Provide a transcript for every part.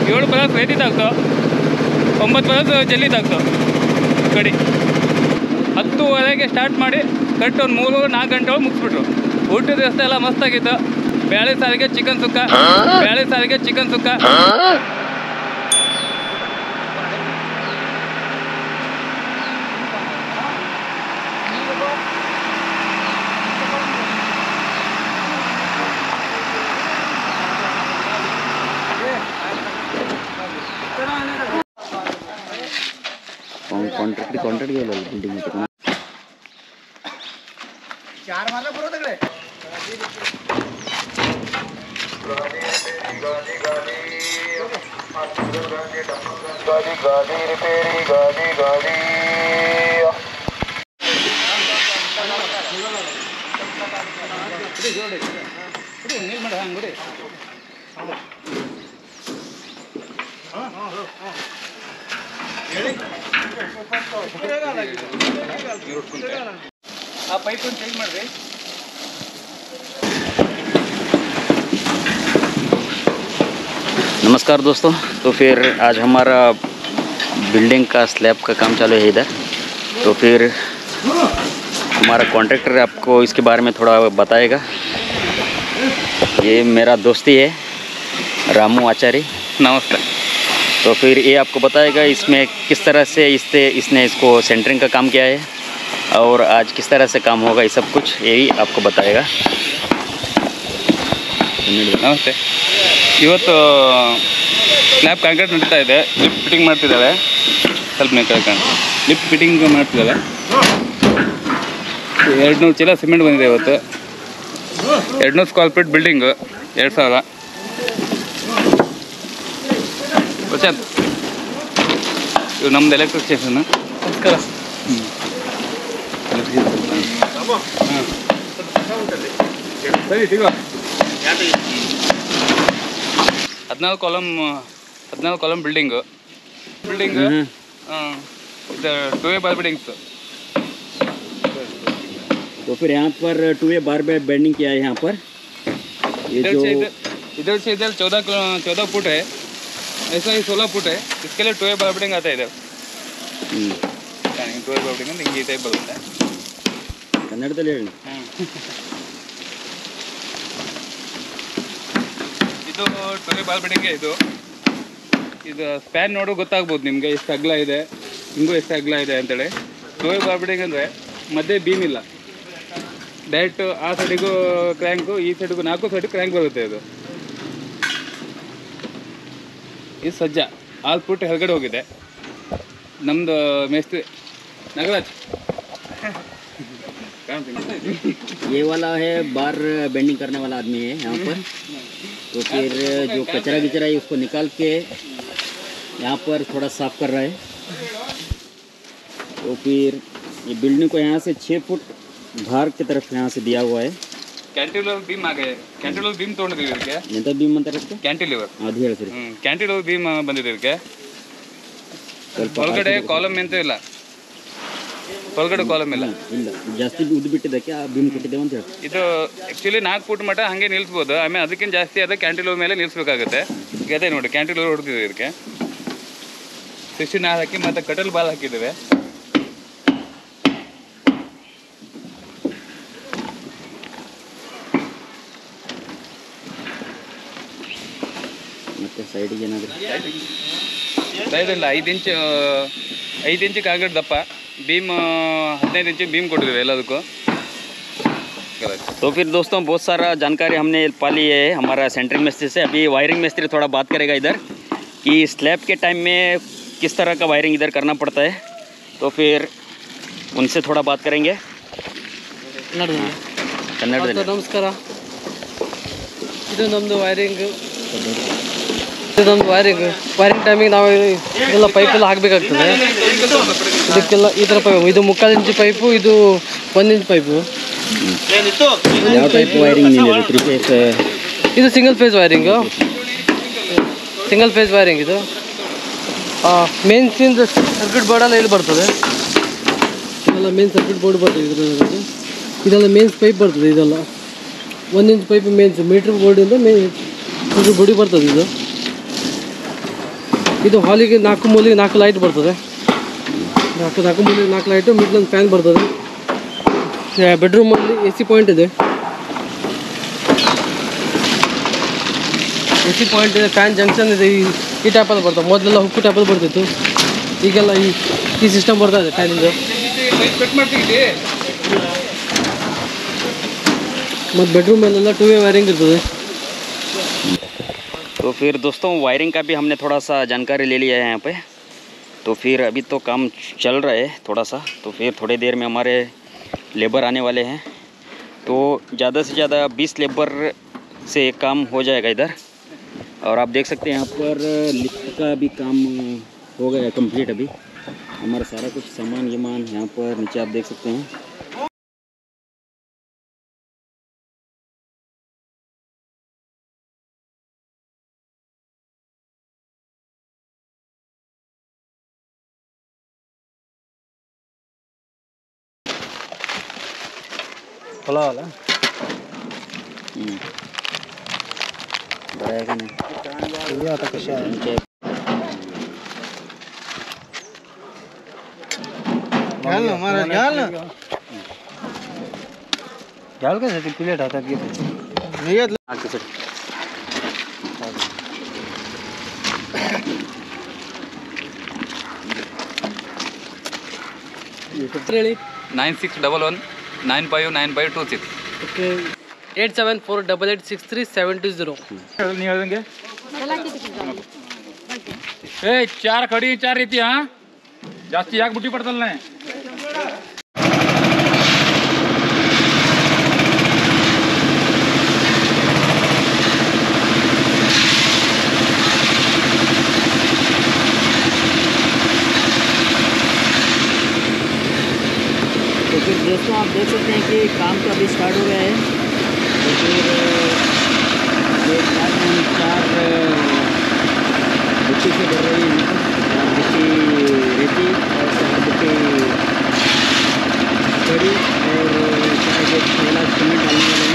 7 ಬರಸ್ ರೇತಿ ತಾಗ್ತಾವ, 9 ಬರಸ್ ಜಲ್ಲಿ ತಾಗ್ತಾವ ಕಡಿ. 10:30ಗೆ ಸ್ಟಾರ್ಟ್ ಮಾಡಿ ಕರೆಕ್ಟ್ ಒಂದು 3-4 ಗಂಟೆ ಒಳಗೆ ಮುಗಿಸ್ಬಿಟ್ರು. ಊಟದ ವ್ಯವಸ್ಥೆ ಎಲ್ಲ ಮಸ್ತಾಗಿತ್ತು. ಬೇಳೆ ಸಾರಿಗೆ ಚಿಕನ್ ಸುಕ್ಕ, कॉन्ट्रैक्ट गेलो बिल्डिंग में 4 मारला पुरो तगडे. गाडी रिपेरी गाडी ಆ ಪೈಪ್ ಒಂದು ಚೇಂಜ್ ಮಾಡ್ರಿ. नमस्कार दोस्तों, तो फिर आज हमारा बिल्डिंग का स्लैब का काम चालू है इधर. तो फिर हमारा कॉन्ट्रैक्टर आपको इसके बारे में थोड़ा बताएगा. ये मेरा दोस्ती है रामू आचार्य. नमस्ते. तो फिर ये आपको बताएगा इसमें किस तरह से इसने इसको सेंटरिंग का काम किया है और आज किस तरह से काम होगा, ये सब कुछ यही आपको बताएगा. ನಮಸ್ತೆ. ಇವತ್ತು ಸ್ಲ್ಯಾಬ್ ಕಾಂಕ್ರೀಟ್ ನಡೀತಾ ಇದೆ. ಲಿಫ್ಟ್ ಫಿಟ್ಟಿಂಗ್ ಮಾಡ್ತಿದ್ದಾವೆ. ಸ್ವಲ್ಪ ಲಿಫ್ಟ್ ಫಿಟ್ಟಿಂಗ್ ಮಾಡ್ತಿದ್ದಾವೆ. 200 ಚೀಲ ಸಿಮೆಂಟ್ ಬಂದಿದೆ ಇವತ್ತು. 200 ಸ್ಕ್ವೇರ್ ಫೀಟ್ ಬಿಲ್ಡಿಂಗು, 2000. ಪ್ರಶಾಂತ್, ಇವು ನಮ್ದು ಎಲೆಕ್ಟ್ರಿಸಿಯನ್. ನಮಸ್ಕಾರ. ಸರಿ ಸಿಗೋ. 14 ಕಾಲಮ್ ಬಿಲ್ಡಿಂಗು ಇದು 2A बार बिल्डिंग्स. तो फिर यहाँ पर 2A बार बेंडिंग किया है. यहाँ पर ये जो इधर से इधर 14 फुट है, ऐसा ही 16 फुट है. इसके लिए 2A बार बिल्डिंग आता है इधर. 2A बार बिल्डिंग ಹಿಂಗೆ ಈ ಟೈಪ್ ಬರುತ್ತೆ. ಕನ್ನಡದಲ್ಲಿ ಹೇಳಿ. ಇದು 2A ಬಾರ್ ಬಿಲ್ಡಿಂಗ್. ಇದು ಸ್ಪ್ಯಾನ್ ನೋಡು ಗೊತ್ತಾಗ್ಬೋದು ನಿಮಗೆ ಎಷ್ಟು ಅಗಲ ಇದೆ, ಹಿಂಗೂ ಎಷ್ಟು ಅಗಲ ಇದೆ ಅಂತೇಳಿ. 2A ಬಾರ್ ಬಿಲ್ಡಿಂಗ್ ಅಂದರೆ ಮಧ್ಯೆ ಬೀಮ್ ಇಲ್ಲ, ಡೈರೆಕ್ಟ್ ಆ ಸೈಡಿಗೂ ಕ್ರ್ಯಾಂಕು, ಈ ಸೈಡಿಗೂ 4 ಸೈಡ್ ಕ್ರ್ಯಾಂಕ್ ಬರುತ್ತೆ. ಇದು ಸಜ್ಜ 6 ಫುಟ್ ಹೊರಗಡೆ ಹೋಗಿದೆ. ನಮ್ಮದು ಮೇಸ್ತ್ರಿ ನಗರಾಜ್. ये वाला है बार बेंडिंग करने वाला आदमी है यहाँ पर. तो फिर जो कचरा गिचरा है उसको निकाल के यहाँ पर थोड़ा साफ कर रहा है. तो फिर ये बिल्डिंग को यहाँ से 6 फुट बाहर की तरफ यहाँ से दिया हुआ है. ಕ್ಯಾಂಟಿಲಿವರ್ ಬೀಮ್ ಆಗಿದೆ. ಕ್ಯಾಂಟಿಲಿವರ್ ಬೀಮ್ ತೊಗೊಂಡಿದ್ದೀವಿ ಇದಕ್ಕೆ. ಎಂತ ಬೀಮ್ ಅಂತಾರೆ ಅದಕ್ಕೆ? ಕ್ಯಾಂಟಿಲಿವರ್. ಅದು ಹೇಳಿ ಸರಿ. ಕ್ಯಾಂಟಿಲಿವರ್ ಬೀಮ್ ಬಂದಿದೆ ಇದಕ್ಕೆ. ಒಳಗಡೆ ಕಾಲಮ್ ಎಂತ ಇಲ್ಲ, ಒಳಗಡೆ ಕಾಲಮ್ ಇಲ್ಲ. ಜಾಸ್ತಿ ಉದ್ದು ಬಿಟ್ಟಿದ್ದಕ್ಕೆ ಆ ಬೀಮ್ ಕೊಟ್ಟಿದ್ದೇವೆ ಅಂತ ಹೇಳಿ. ಇದು ಆ್ಯಕ್ಚುಲಿ 4 ಫುಟ್ ಮಟ್ಟ ಹಾಗೆ ನಿಲ್ಲಿಸ್ಬೋದು. ಆಮೇಲೆ ಅದಕ್ಕಿಂತ ಜಾಸ್ತಿ ಅದ ಕ್ಯಾಂಟಿಲಿವರ್ ಮೇಲೆ ನಿಲ್ಲಿಸ್ಬೇಕಾಗುತ್ತೆ. ಅದೇ ನೋಡಿ ಕ್ಯಾಂಟಿಲಿವರ್ ಹೊಡೆದಿದೆ ಇದಕ್ಕೆ. 64 ಹಾಕಿ ಮತ್ತು ಕಟಲ್ ಬಾಲ್ ಹಾಕಿದ್ದೇವೆ. ಮತ್ತೆ ಸೈಡಿಗೆ ಏನಾದರೂ ಸೈಡಲ್ಲ 5 ಇಂಚ್ ಕಾಂಕ್ರೀಟ್ ದಪ್ಪ बीम 15 इंच बीम ಕೊಟ್ಟಿದ್ದೇವೆ ಎಲ್ಲದಕ್ಕೂ. तो फिर दोस्तों बहुत सारा जानकारी हमने पा ली है हमारा सेंट्रिंग मिस्त्री से. अभी वायरिंग मिस्त्री थोड़ा बात करेगा इधर कि स्लैब के टाइम में किस तरह का वायरिंग इधर करना पड़ता है. तो फिर उनसे थोड़ा बात करेंगे. ಕನ್ನಡದಲ್ಲಿ ನಮಸ್ಕಾರ. ಇದು ನಮ್ಮದು ವೈರಿಂಗ್ ಟೈಮಿಗೆ ನಾವು ಎಲ್ಲ ಪೈಪೆಲ್ಲ ಹಾಕಬೇಕಾಗ್ತದೆ. ಇದಕ್ಕೆಲ್ಲ ಈ ಥರ ಪೈಪು, ಇದು 3/4 ಇಂಚ್ ಪೈಪು, ಇದು 1 ಇಂಚ್ ಪೈಪು. ಯಾವ ಟೈಪ್ ವೈರಿಂಗ್ ಇದು ಸಿಂಗಲ್ ಫೇಸ್ ವೈರಿಂಗು. ಇದು ಮೇನ್ಸಿಂದ ಸರ್ಕ್ಯೂಟ್ ಬೋರ್ಡೆಲ್ಲ ಇಲ್ಲಿ ಬರ್ತದೆ. ಇದೆಲ್ಲ ಮೇನ್ ಸರ್ಕ್ಯೂಟ್ ಬೋರ್ಡ್ ಬರ್ತದೆ. ಇದೆಲ್ಲ ಮೇನ್ಸ್ ಪೈಪ್ ಬರ್ತದೆ. ಇದೆಲ್ಲ 1 ಇಂಚ್ ಪೈಪ್ ಮೇನ್ಸ್ ಮೀಟ್ರ್ ಬೋರ್ಡಿಂದ ಮೇನ್ ಬೋಡಿ ಬರ್ತದೆ. ಇದು ಇದು ಹಾಲಿಗೆ 4 ಮೂಲೆಗೆ 4 ಲೈಟ್ ಬರ್ತದೆ. 4 ಮೂಲೆಗೆ 4 ಲೈಟು, ಮಿಡ್ಲೊಂದು ಫ್ಯಾನ್ ಬರ್ತದೆ. ಬೆಡ್ರೂಮಲ್ಲಿ AC ಪಾಯಿಂಟ್ ಇದೆ. AC ಪಾಯಿಂಟ್ ಇದೆ, ಫ್ಯಾನ್ ಜಂಕ್ಷನ್ ಇದೆ. ಈ ಟೈಪಲ್ಲಿ ಬರ್ತದೆ. ಮೊದಲೆಲ್ಲ ಹುಕ್ಕು ಟೈಪಲ್ಲಿ ಬರ್ತಿತ್ತು, ಈಗೆಲ್ಲ ಈ ಸಿಸ್ಟಮ್ ಬರ್ತಾ ಇದೆ ಫ್ಯಾನಿಂದು. ಮತ್ತು ಬೆಡ್ರೂಮಲ್ಲೆಲ್ಲ 2-way वायरिंग इರ್ತದೆ. तो फिर दोस्तों वायरिंग का भी हमने थोड़ा सा जानकारी ले लिया है यहाँ पे. तो फिर अभी तो काम चल रहा है थोड़ा सा, तो फिर थोड़ी देर में हमारे लेबर आने वाले हैं. तो ज़्यादा से ज़्यादा 20 लेबर से काम हो जाएगा इधर. और आप देख सकते हैं यहाँ पर लिफ्ट का भी काम हो गया कंप्लीट. अभी हमारा सारा कुछ सामान यहाँ पर नीचे आप देख सकते हैं. खुला वाला बराएगा नहीं ये आता कशा आहे. घाल ना महाराज, घाल ना. घाल कशासाठी प्लेट हातात घेतो नाही घेतलं. 9611 959526. ಓಕೆ 8748863720. नहीं देंगे. ए 4 खड़ी 4 येते. हाँ जास्ती याक बुटी पडतल नाही. तो फिर दोस्तों आप देख सकते हैं कि काम तो अभी स्टार्ट हो गया है. तो फिर ये 4 बुट्टी से भर रही है. 4 बुट्टी रेती और 4 बुट्टी कड़ी और 4 थैला सीमेंट डालने वाले हैं.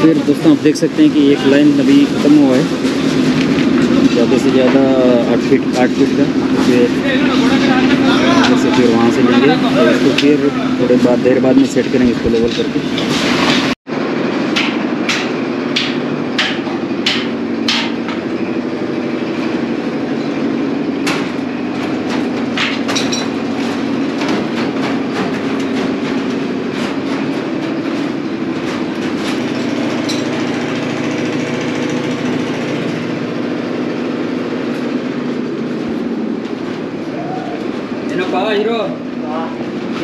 फिर दोस्तों आप देख सकते हैं कि एक लाइन अभी ख़त्म हुआ है, ज़्यादा से ज़्यादा 8 फीट का. फिर वहाँ से लेंगे तो इसको फिर थोड़े देर बाद में सेट करेंगे इसको लेवल करके. ಏನಪ್ಪ ಹೀರೋ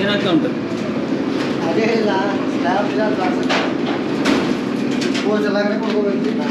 ಏನಾಗ್ತಾ ಉಂಟು? वो चला के वो ना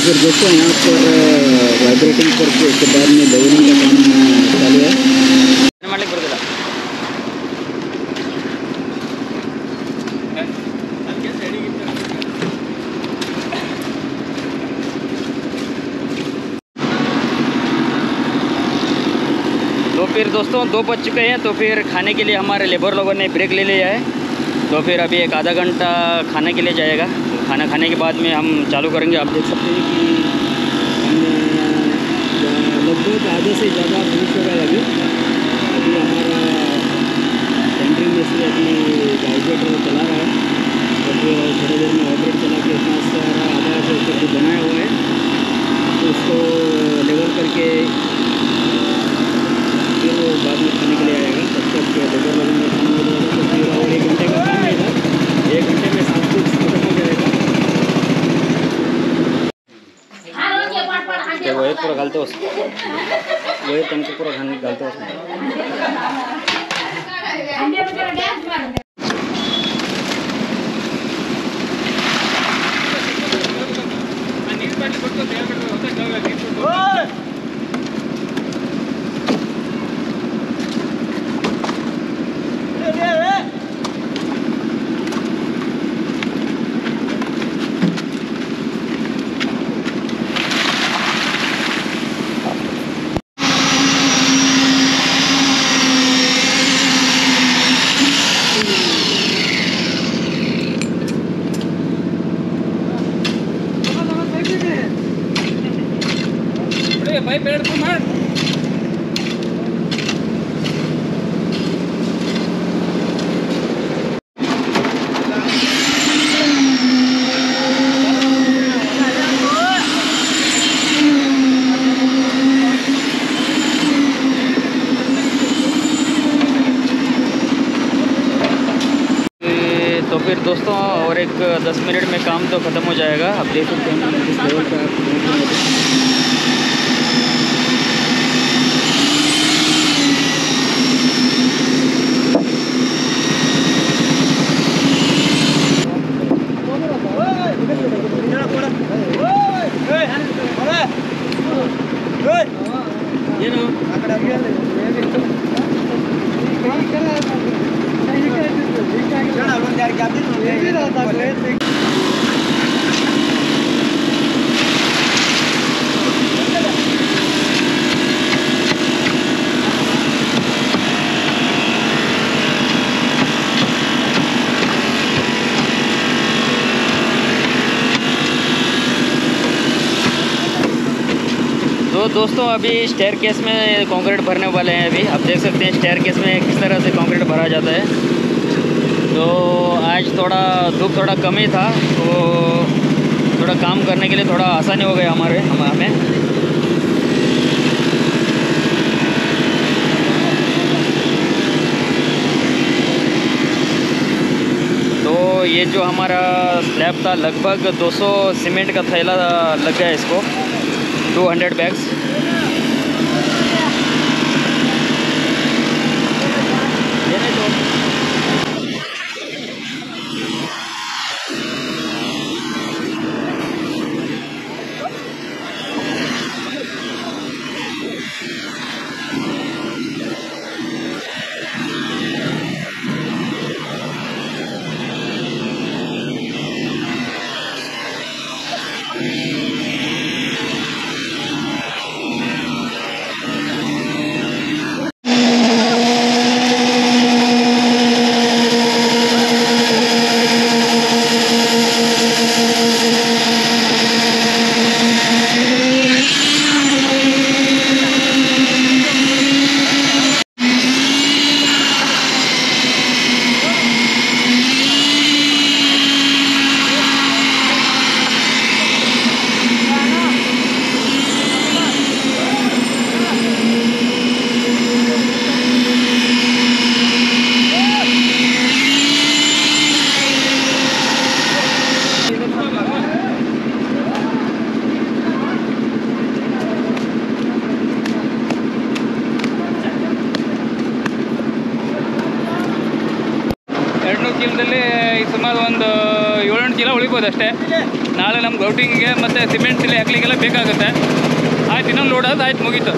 फिर दोस्तों यहाँ पर वाइब्रेटिंग करके उसके बाद में लेवलिंग का काम चालू है। तो फिर दोस्तों 2 बज चुके हैं, तो फिर खाने के लिए हमारे लेबर लोगों ने ब्रेक ले लिया है। तो फिर अभी एक आधा घंटा खाने के लिए जाएगा। खाना खाने के बाद में हम चालू करेंगे। आप देख सकते हैं कि हमने लगभग आधे से ज़्यादा फिनिश हो गया। अभी हमारा सेंटरिंग मिस्त्री अपनी वाइब्रेटर चला रहा है और फिर थोड़ी देर में ऑपरेट चला के इतना सारा आधा से ऊपर जो बनाया हुआ है तो उसको लेवल करके फिर वो बाद में खाने के लिए आएगा। तब तक लेबर लोगों का खाना हो जाएगा। तो फिर और 1 घंटे का काम है इधर। 1 घंटे में सब कुछ खत्म हो जाएगा। वही पूरा घालते हो, वही तन को पूरा घालते हो उसमें। फिर दोस्तों और एक 10 मिनट में काम तो ख़त्म हो जाएगा। आप देख सकते हैं इस लेवल पे आप तो दोस्तों अभी स्टेयर केस में कंक्रीट भरने वाले हैं। अभी आप देख सकते हैं स्टेयर केस में किस तरह से कंक्रीट भरा जाता है। तो आज थोड़ा धूप थोड़ा कम ही था, तो थोड़ा काम करने के लिए थोड़ा आसानी हो गया हमें। तो ये जो हमारा स्लैब था लगभग 200 सीमेंट का थैला लग गया इसको, 200 बैग्स। ಚೀಲದಲ್ಲಿ ಸುಮಾರು ಒಂದು 7-8 ಚೀಲ ಉಳಿಬೋದು ಅಷ್ಟೇ. ನಾಳೆ ನಮ್ಮ ಗೌಟಿಂಗಿಗೆ ಮತ್ತು ಸಿಮೆಂಟ್ ಸಿಲೆ ಹಾಕ್ಲಿಕ್ಕೆಲ್ಲ ಬೇಕಾಗುತ್ತೆ. ಆಯ್ತು, ಇನ್ನೊಂದು ಲೋಡ್ ಅದು ಆಯ್ತು, ಮುಗೀತು.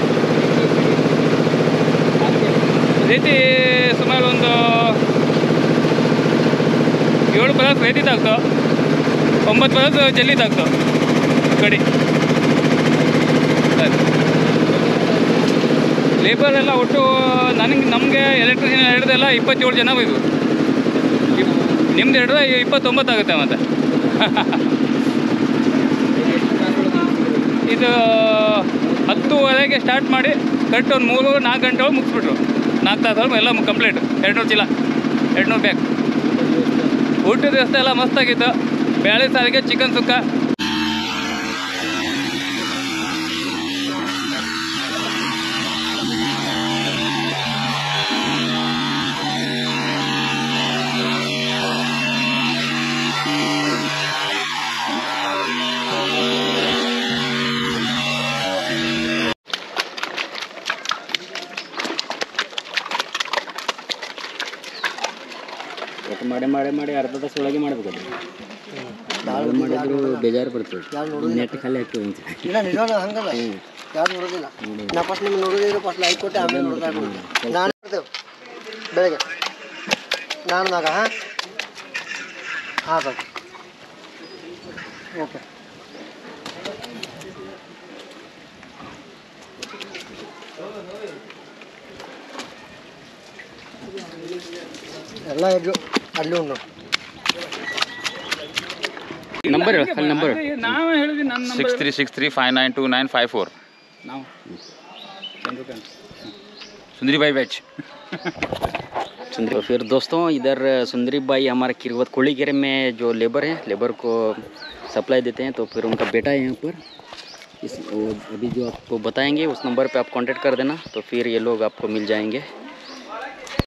ರೀತಿ ಸುಮಾರು ಒಂದು 7 ಬರಸ್ ರೇತಿ ತಾಗ್ತು, 9 ಬರಸ್ ಜಲ್ಲಿ ತಾಗ್ತು ಕಡಿ. ಲೇಬರ್ ಎಲ್ಲ ಒಟ್ಟು ನಮಗೆ ಎಲೆಕ್ಟ್ರಿಷಿಯನ್ ಹಿಡಿದೆಲ್ಲ 27 ಜನ ಇದು. ನಿಮ್ದು ಹಿಡಿದ್ರೆ 29 ಆಗುತ್ತೆ. ಮತ್ತು ಇದು 10:30ಗೆ ಸ್ಟಾರ್ಟ್ ಮಾಡಿ ಕರೆಕ್ಟ್ ಒಂದು 3-4 ಗಂಟೆ ಒಳಗೆ ಮುಗಿಸ್ಬಿಟ್ರು. 4 ತಾಸು ಎಲ್ಲ ಕಂಪ್ಲೀಟ್. 200 ಚೀಲ, 200 ಬ್ಯಾಗ್. ಊಟದ ವ್ಯವಸ್ಥೆ ಎಲ್ಲ ಮಸ್ತಾಗಿತ್ತು. ಬೇಳೆ ಸಾರಿಗೆ, ಚಿಕನ್ ಸುಕ್ಕ. ಮಾಡಿ ಅರ್ಧ ತಾಸು ಒಳಗೆ ಮಾಡಬೇಕದು. ಮಾಡಿದ್ರು ಬೇಜಾರು ಬರ್ತದೆ. ನೆಟ್ ಖಾಲಿ ಹಾಕಿ ಇಲ್ಲ ನಿಜವಾಗ ಹಂಗಲ್ಲ, ಯಾರು ನೋಡೋದಿಲ್ಲ. ನಾ ಫಸ್ಟ್ ನಿಮ್ಗೆ ನೋಡೋದಿಲ್ಲ, ಫಸ್ಟ್ ಲೈಕ್ ಕೊಟ್ಟೆ, ಆಮೇಲೆ ನೋಡ್ತಾ ನಾನು ಬರ್ತೇವೆ ಬೆಳಗ್ಗೆ 4 ಹಾಂ ಸರ್, ಓಕೆ. ಎಲ್ಲ ಇದ್ರು ಅಲ್ಲಿ ಉಂಡು. ನಂಬರ್ ನಂಬರ್ ನಾವು ಹೇಳಿದ್ವಿ ನನ್ನ 6363592954. ನಾವು सुंदरी भाई बैच. तो फिर दोस्तों इधर सुंदरी भाई हमारे किरवत कोड़ीगेरे में जो लेबर हैं, लेबर को सप्लाई देते हैं. तो फिर उनका बेटा है यहाँ पर. अभी जो आपको बताएंगे उस नंबर पे आप कांटेक्ट कर देना, तो फिर ये लोग आपको मिल जाएंगे.